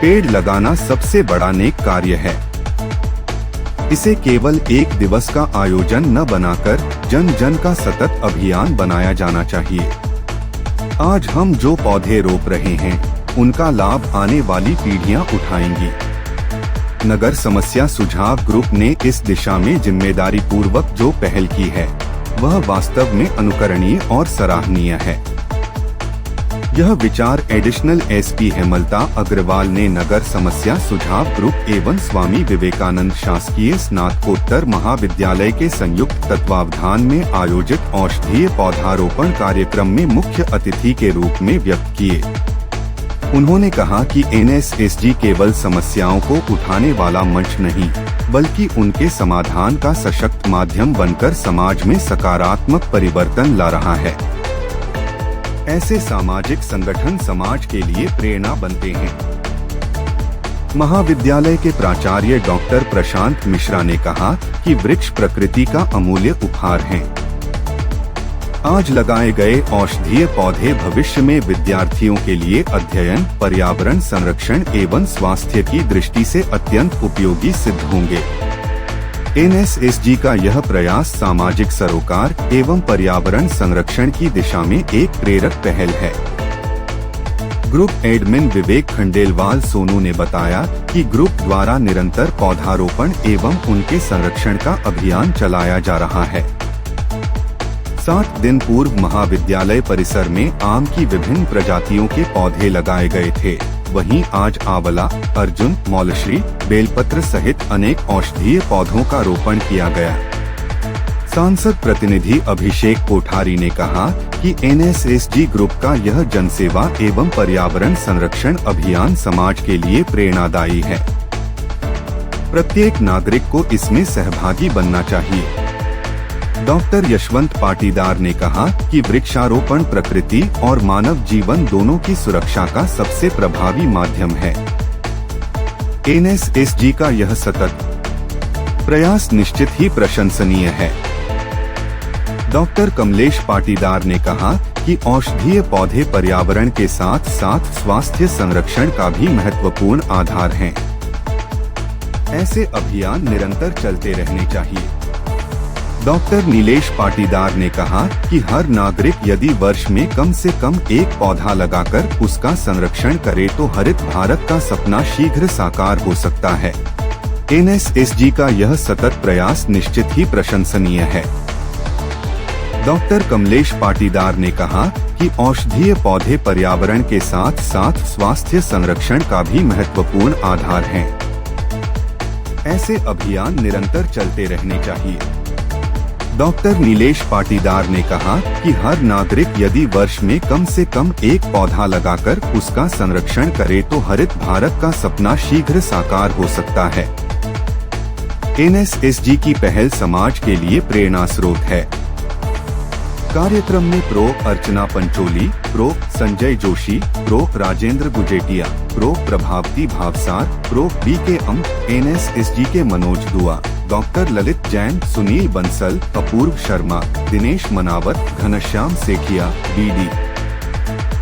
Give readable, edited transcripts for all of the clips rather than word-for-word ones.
पेड़ लगाना सबसे बड़ा नेक कार्य है। इसे केवल एक दिवस का आयोजन न बनाकर जन जन का सतत अभियान बनाया जाना चाहिए। आज हम जो पौधे रोप रहे हैं उनका लाभ आने वाली पीढ़ियां उठाएंगी। नगर समस्या सुझाव ग्रुप ने इस दिशा में जिम्मेदारी पूर्वक जो पहल की है वह वास्तव में अनुकरणीय और सराहनीय है। यह विचार एडिशनल एसपी हेमलता अग्रवाल ने नगर समस्या सुझाव ग्रुप एवं स्वामी विवेकानंद शासकीय स्नातकोत्तर महाविद्यालय के संयुक्त तत्वावधान में आयोजित औषधीय पौधारोपण कार्यक्रम में मुख्य अतिथि के रूप में व्यक्त किए। उन्होंने कहा कि एनएसएसजी केवल समस्याओं को उठाने वाला मंच नहीं बल्कि उनके समाधान का सशक्त माध्यम बनकर समाज में सकारात्मक परिवर्तन ला रहा है। ऐसे सामाजिक संगठन समाज के लिए प्रेरणा बनते हैं। महाविद्यालय के प्राचार्य डॉक्टर प्रशांत मिश्रा ने कहा कि वृक्ष प्रकृति का अमूल्य उपहार हैं। आज लगाए गए औषधीय पौधे भविष्य में विद्यार्थियों के लिए अध्ययन, पर्यावरण संरक्षण एवं स्वास्थ्य की दृष्टि से अत्यंत उपयोगी सिद्ध होंगे। एनएसएसजी का यह प्रयास सामाजिक सरोकार एवं पर्यावरण संरक्षण की दिशा में एक प्रेरक पहल है। ग्रुप एडमिन विवेक खंडेलवाल सोनू ने बताया कि ग्रुप द्वारा निरंतर पौधारोपण एवं उनके संरक्षण का अभियान चलाया जा रहा है। 7 दिन पूर्व महाविद्यालय परिसर में आम की विभिन्न प्रजातियों के पौधे लगाए गए थे। वहीं आज आंवला, अर्जुन, मौलश्री, बेलपत्र सहित अनेक औषधीय पौधों का रोपण किया गया। सांसद प्रतिनिधि अभिषेक कोठारी ने कहा कि एनएसएसजी ग्रुप का यह जनसेवा एवं पर्यावरण संरक्षण अभियान समाज के लिए प्रेरणादायी है। प्रत्येक नागरिक को इसमें सहभागी बनना चाहिए। डॉक्टर यशवंत पाटीदार ने कहा कि वृक्षारोपण प्रकृति और मानव जीवन दोनों की सुरक्षा का सबसे प्रभावी माध्यम है। एनएसएसजी का यह सतत प्रयास निश्चित ही प्रशंसनीय है। डॉक्टर कमलेश पाटीदार ने कहा कि औषधीय पौधे पर्यावरण के साथ साथ स्वास्थ्य संरक्षण का भी महत्वपूर्ण आधार हैं। ऐसे अभियान निरंतर चलते रहने चाहिए। डॉक्टर नीलेश पाटीदार ने कहा कि हर नागरिक यदि वर्ष में कम से कम एक पौधा लगाकर उसका संरक्षण करे तो हरित भारत का सपना शीघ्र साकार हो सकता है। एनएसएसजी का यह सतत प्रयास निश्चित ही प्रशंसनीय है। डॉक्टर कमलेश पाटीदार ने कहा कि औषधीय पौधे पर्यावरण के साथ साथ स्वास्थ्य संरक्षण का भी महत्वपूर्ण आधार हैं। ऐसे अभियान निरंतर चलते रहने चाहिए। डॉक्टर नीलेश पाटीदार ने कहा कि हर नागरिक यदि वर्ष में कम से कम एक पौधा लगाकर उसका संरक्षण करे तो हरित भारत का सपना शीघ्र साकार हो सकता है। एनएसएसजी की पहल समाज के लिए प्रेरणा स्रोत है। कार्यक्रम में Prof Archana Pancholi, Prof Sanjay Joshi, Prof Rajendra Gujetia, Prof Prabhavati Bhavsar, Prof BK अम, एनएसएसजी के मनोज दुआ, डॉक्टर ललित जैन, सुनील बंसल, अपूर्व शर्मा, दिनेश मनावत, घनश्याम सेठिया, बीडी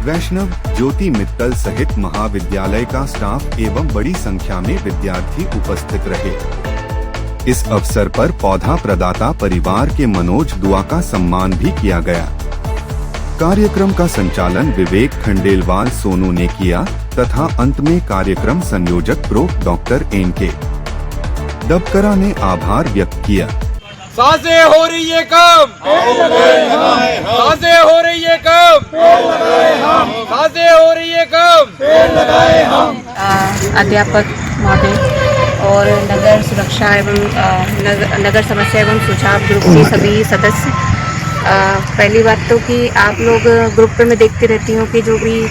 वैष्णव, ज्योति मित्तल सहित महाविद्यालय का स्टाफ एवं बड़ी संख्या में विद्यार्थी उपस्थित रहे। इस अवसर पर पौधा प्रदाता परिवार के मनोज दुआ का सम्मान भी किया गया। कार्यक्रम का संचालन विवेक खंडेलवाल सोनू ने किया तथा अंत में कार्यक्रम संयोजक प्रो डॉक्टर एन.के. डबकरा ने आभार व्यक्त किया। सांसें हो रही है कम, सांसें हो रही है कम, सांसें हो रही है कम। अध्यापक महोदय और नगर सुरक्षा एवं नगर समस्या एवं सुझाव ग्रुप के सभी सदस्य, पहली बात तो कि आप लोग ग्रुप पे मैं देखती रहती हूँ कि जो भी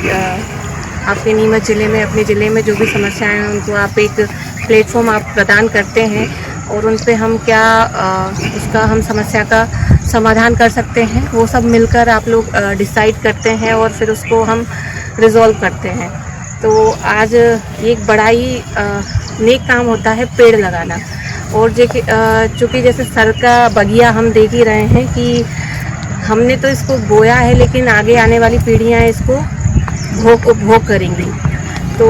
आपके नीमच ज़िले में, अपने ज़िले में जो भी समस्याएं हैं उनको आप एक प्लेटफॉर्म आप प्रदान करते हैं और उन पे हम क्या उसका हम समस्या का समाधान कर सकते हैं वो सब मिलकर आप लोग डिसाइड करते हैं और फिर उसको हम रिजॉल्व करते हैं। तो आज एक बड़ा ही नेक काम होता है पेड़ लगाना। और चूँकि जैसे सर का बगिया हम देख ही रहे हैं कि हमने तो इसको बोया है लेकिन आगे आने वाली पीढ़ियां इसको भोग करेंगी। तो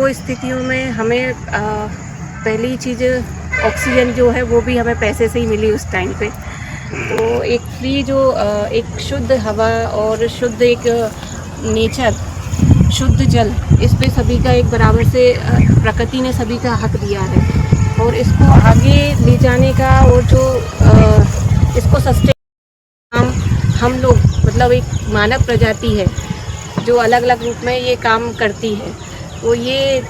वो स्थितियों में हमें पहली चीज़ ऑक्सीजन जो है वो भी हमें पैसे से ही मिली उस टाइम पे। तो एक फ्री जो एक शुद्ध हवा और शुद्ध एक नेचर, शुद्ध जल, इस पे सभी का एक बराबर से प्रकृति ने सभी का हक दिया है और इसको आगे ले जाने का और जो इसको सस्टेन हम लोग मतलब एक मानव प्रजाति है जो अलग अलग रूप में ये काम करती है। तो ये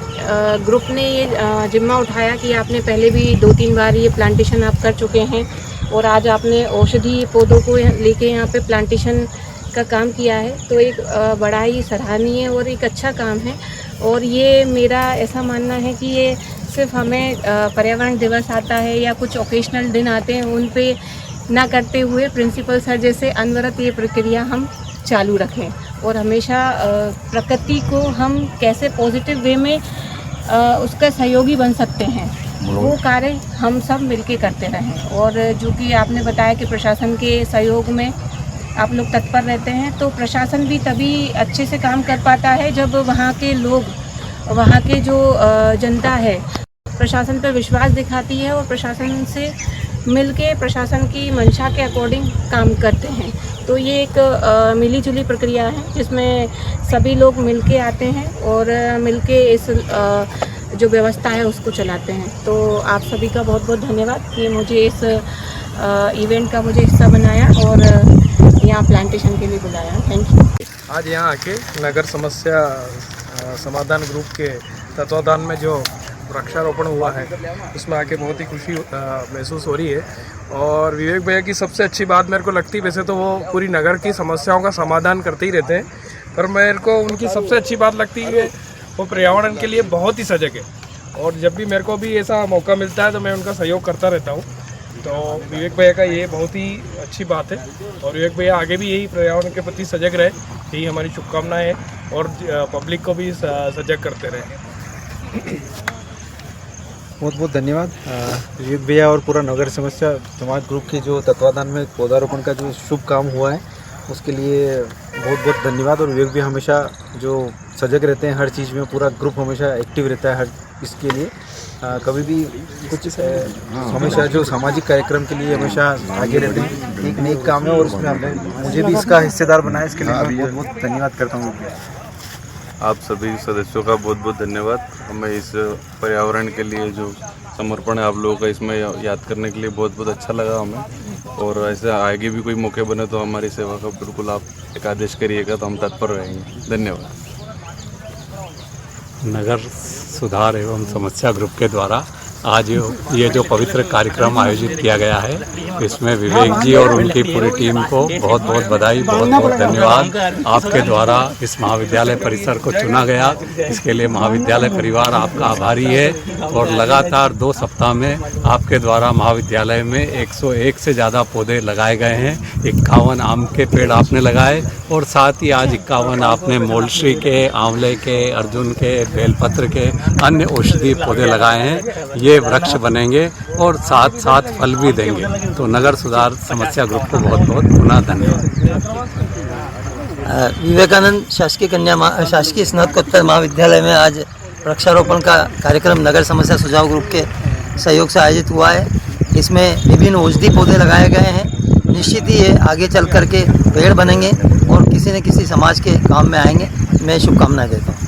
ग्रुप ने ये जिम्मा उठाया कि आपने पहले भी 2-3 बार ये प्लांटेशन आप कर चुके हैं और आज आपने औषधि पौधों को लेके यहाँ पे प्लांटेशन का काम किया है। तो एक बड़ा ही सराहनीय और एक अच्छा काम है और ये मेरा ऐसा मानना है कि ये सिर्फ हमें पर्यावरण दिवस आता है या कुछ ओकेशनल दिन आते हैं उन पे ना करते हुए प्रिंसिपल सर जैसे अनवरत ये प्रक्रिया हम चालू रखें और हमेशा प्रकृति को हम कैसे पॉजिटिव वे में उसका सहयोगी बन सकते हैं वो कार्य हम सब मिलके करते रहें। और जो कि आपने बताया कि प्रशासन के सहयोग में आप लोग तत्पर रहते हैं, तो प्रशासन भी तभी अच्छे से काम कर पाता है जब वहाँ के लोग, वहाँ के जो जनता है प्रशासन पर विश्वास दिखाती है और प्रशासन से मिलके प्रशासन की मंशा के अकॉर्डिंग काम करते हैं। तो ये एक मिली जुली प्रक्रिया है जिसमें सभी लोग मिलके आते हैं और मिलके इस जो व्यवस्था है उसको चलाते हैं। तो आप सभी का बहुत बहुत धन्यवाद कि मुझे इस इवेंट का मुझे हिस्सा बनाया और यहाँ प्लांटेशन के लिए बुलाया। Thank you. आज यहाँ आके नगर समस्या समाधान ग्रुप के तत्वाधान में जो वृक्षारोपण हुआ है उसमें आके बहुत ही खुशी महसूस हो रही है। और विवेक भैया की सबसे अच्छी बात मेरे को लगती है, वैसे तो वो पूरी नगर की समस्याओं का समाधान करते ही रहते हैं, पर मेरे को उनकी सबसे अच्छी बात लगती है वो पर्यावरण के लिए बहुत ही सजग है। और जब भी मेरे को भी ऐसा मौका मिलता है तो मैं उनका सहयोग करता रहता हूँ। तो विवेक भैया का ये बहुत ही अच्छी बात है और विवेक भैया आगे भी यही पर्यावरण के प्रति सजग रहे, यही हमारी शुभकामनाएं है और पब्लिक को भी सजग करते रहे। बहुत बहुत धन्यवाद विवेक भैया और पूरा नगर समस्या समाज ग्रुप के जो तत्वाधान में पौधारोपण का जो शुभ काम हुआ है उसके लिए बहुत बहुत धन्यवाद। और विवेक भैया हमेशा जो सजग रहते हैं हर चीज़ में, पूरा ग्रुप हमेशा एक्टिव रहता है हर इसके लिए, कभी भी कुछ हमेशा जो सामाजिक कार्यक्रम के लिए हमेशा आगे रहते हैं। एक नेक काम है और उसमें हमें मुझे भी इसका हिस्सेदार बनाया, इसके लिए मैं बहुत बहुत धन्यवाद करता हूँ। आप सभी सदस्यों का बहुत बहुत धन्यवाद। हमें इस पर्यावरण के लिए जो समर्पण है आप लोगों का इसमें याद करने के लिए बहुत बहुत अच्छा लगा हमें। और ऐसे आगे भी कोई मौके बने तो हमारी सेवा का बिल्कुल आप एक आदेश करिएगा तो हम तत्पर रहेंगे। धन्यवाद। नगर सुधार एवं समस्या ग्रुप के द्वारा आज ये जो पवित्र कार्यक्रम आयोजित किया गया है इसमें विवेक जी और उनकी पूरी टीम को बहुत बहुत बधाई, बहुत बहुत धन्यवाद। आपके द्वारा इस महाविद्यालय परिसर को चुना गया, इसके लिए महाविद्यालय परिवार आपका आभारी है। और लगातार 2 सप्ताह में आपके द्वारा महाविद्यालय में 101 से ज़्यादा पौधे लगाए गए हैं। 51 आम के पेड़ आपने लगाए और साथ ही आज 51 आपने मोलश्री के, आंवले के, अर्जुन के, बेलपत्र के, अन्य औषधीय पौधे लगाए हैं। ये वृक्ष बनेंगे और साथ साथ फल भी देंगे। तो नगर सुधार समस्या ग्रुप को बहुत बहुत पुनः धन्यवाद। विवेकानंद शासकीय स्नातकोत्तर महाविद्यालय में आज वृक्षारोपण का कार्यक्रम नगर समस्या सुझाव ग्रुप के सहयोग से आयोजित हुआ है। इसमें विभिन्न औषधि पौधे लगाए गए हैं। निश्चित ही ये आगे चल कर के पेड़ बनेंगे और किसी न किसी समाज के काम में आएंगे। मैं शुभकामनाएं देता हूँ।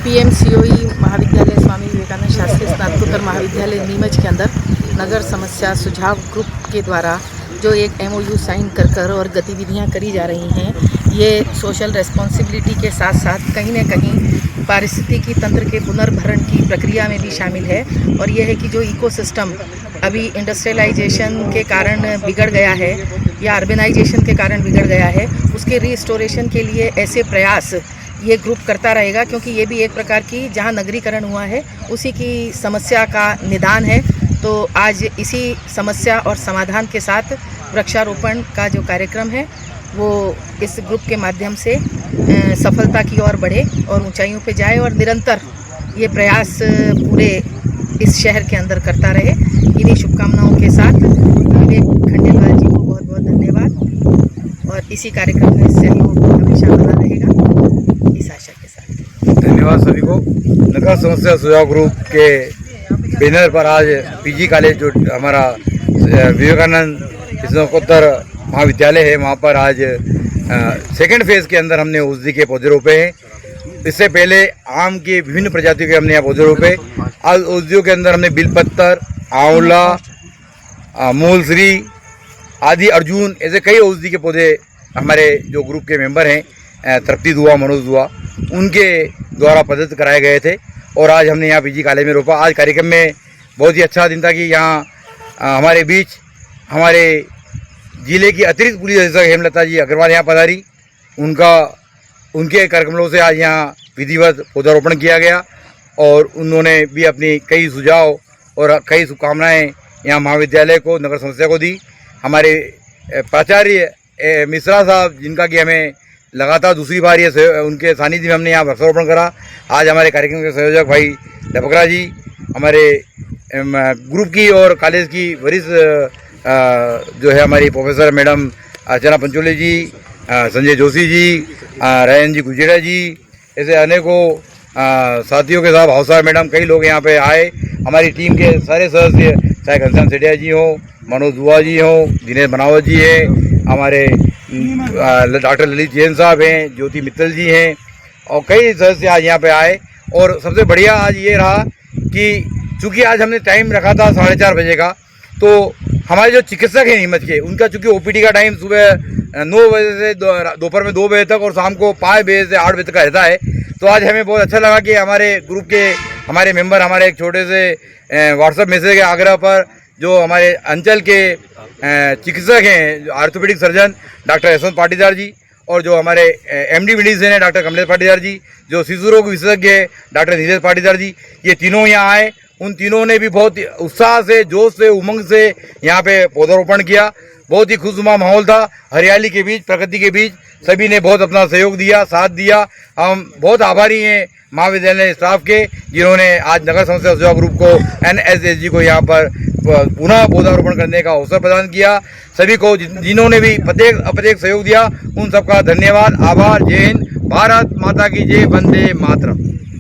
PMCOE महाविद्यालय स्वामी विवेकानंद शासकीय स्नातकोत्तर महाविद्यालय नीमच के अंदर नगर समस्या सुझाव ग्रुप के द्वारा जो एक MOU साइन कर और गतिविधियां करी जा रही हैं, ये सोशल रेस्पॉन्सिबिलिटी के साथ साथ कहीं न कहीं पारिस्थितिकी तंत्र के पुनर्भरण की प्रक्रिया में भी शामिल है। और यह है कि जो इकोसिस्टम अभी इंडस्ट्रियलाइजेशन के कारण बिगड़ गया है या अर्बनाइजेशन के कारण बिगड़ गया है, उसके रिस्टोरेशन के लिए ऐसे प्रयास ये ग्रुप करता रहेगा, क्योंकि ये भी एक प्रकार की जहाँ नगरीकरण हुआ है उसी की समस्या का निदान है। तो आज इसी समस्या और समाधान के साथ वृक्षारोपण का जो कार्यक्रम है वो इस ग्रुप के माध्यम से सफलता की ओर बढ़े और ऊंचाइयों पे जाए और निरंतर ये प्रयास पूरे इस शहर के अंदर करता रहे। इन्हीं शुभकामनाओं के साथ विवेक खंडेलवाल जी को बहुत बहुत धन्यवाद और इसी कार्यक्रम में सहयोग हमेशा बना रहेगा, इस आशा के साथ। धन्यवाद सभी को। नगर समस्या सुझाव ग्रुप के बैनर पर आज पीजी कॉलेज जो हमारा विवेकानंद स्नातकोत्तर महाविद्यालय है, वहाँ पर आज सेकंड फेज के अंदर हमने औषधि के पौधे रोपे हैं। इससे पहले आम के विभिन्न प्रजातियों के हमने यहाँ पौधे रोपे। आज औषधियों के अंदर हमने बिलपत्तर, आंवला, मूलश्री आदि, अर्जुन, ऐसे कई औषधि के पौधे हमारे जो ग्रुप के मेंबर हैं, तृप्ति दुआ, मनोज दुआ, उनके द्वारा प्रदत्त कराए गए थे और आज हमने यहाँ पीजी कॉलेज में रोपा। आज कार्यक्रम में बहुत ही अच्छा दिन था कि यहाँ हमारे बीच हमारे जिले की अतिरिक्त पुलिस अधीक्षक हेमलता जी अग्रवाल यहाँ पधारी। उनके कार्यक्रमों से आज यहाँ विधिवत पौधारोपण किया गया और उन्होंने भी अपनी कई सुझाव और कई शुभकामनाएँ यहाँ महाविद्यालय को, नगर समस्या को दी। हमारे प्राचार्य मिश्रा साहब, जिनका कि हमें लगातार दूसरी बार ये उनके सानिध्य में हमने यहाँ वृक्षारोपण करा। आज हमारे कार्यक्रम के संयोजक भाई दपकरा जी, हमारे ग्रुप की और कॉलेज की वरिष्ठ जो है हमारी प्रोफेसर मैडम अर्चना पंचोले जी, संजय जोशी जी, रायन जी गुजेड़ा जी, ऐसे अनेकों साथियों के साथ हौसा मैडम, कई लोग यहाँ पे आए। हमारी टीम के सारे सदस्य, चाहे घनश्याम सेठिया जी हों, मनोज दुआ जी हों, दिनेश बनावत जी हैं, हमारे डॉक्टर ललित जैन साहब हैं, ज्योति मित्तल जी हैं और कई सदस्य आज यहाँ पे आए। और सबसे बढ़िया आज ये रहा कि चूँकि आज हमने टाइम रखा था 4:30 बजे का, तो हमारे जो चिकित्सक हैं नीमच के, उनका चूँकि ओपीडी का टाइम सुबह 9 बजे से दोपहर में 2 बजे तक और शाम को 5 बजे से 8 बजे तक का रहता है। तो आज हमें बहुत अच्छा लगा कि हमारे ग्रुप के हमारे मेंबर हमारे एक छोटे से व्हाट्सएप मैसेज के आग्रह पर जो हमारे अंचल के चिकित्सक हैं, orthopaedic surgeon doctor Yashwant Patidar ji, और जो हमारे एमडी मेडिसिन है डॉक्टर कमलेश पाटीदार जी, जो शिशु रोग विशेषज्ञ है डॉक्टर नीलेश पाटीदार जी, ये तीनों यहाँ आए। उन तीनों ने भी बहुत उत्साह से, जोश से, उमंग से यहाँ पे पौधारोपण किया। बहुत ही खुशनुमा माहौल था, हरियाली के बीच, प्रकृति के बीच सभी ने बहुत अपना सहयोग दिया, साथ दिया। हम बहुत आभारी हैं महाविद्यालय स्टाफ के, जिन्होंने आज नगर समस्या सुझाव ग्रुप को, NSSG को यहाँ पर पुनः पौधारोपण करने का अवसर प्रदान किया। सभी को जिन्होंने भी प्रत्येक अप्रत्येक सहयोग दिया, उन सबका धन्यवाद, आभार। जय हिंद, भारत माता की जय, वंदे मातरम।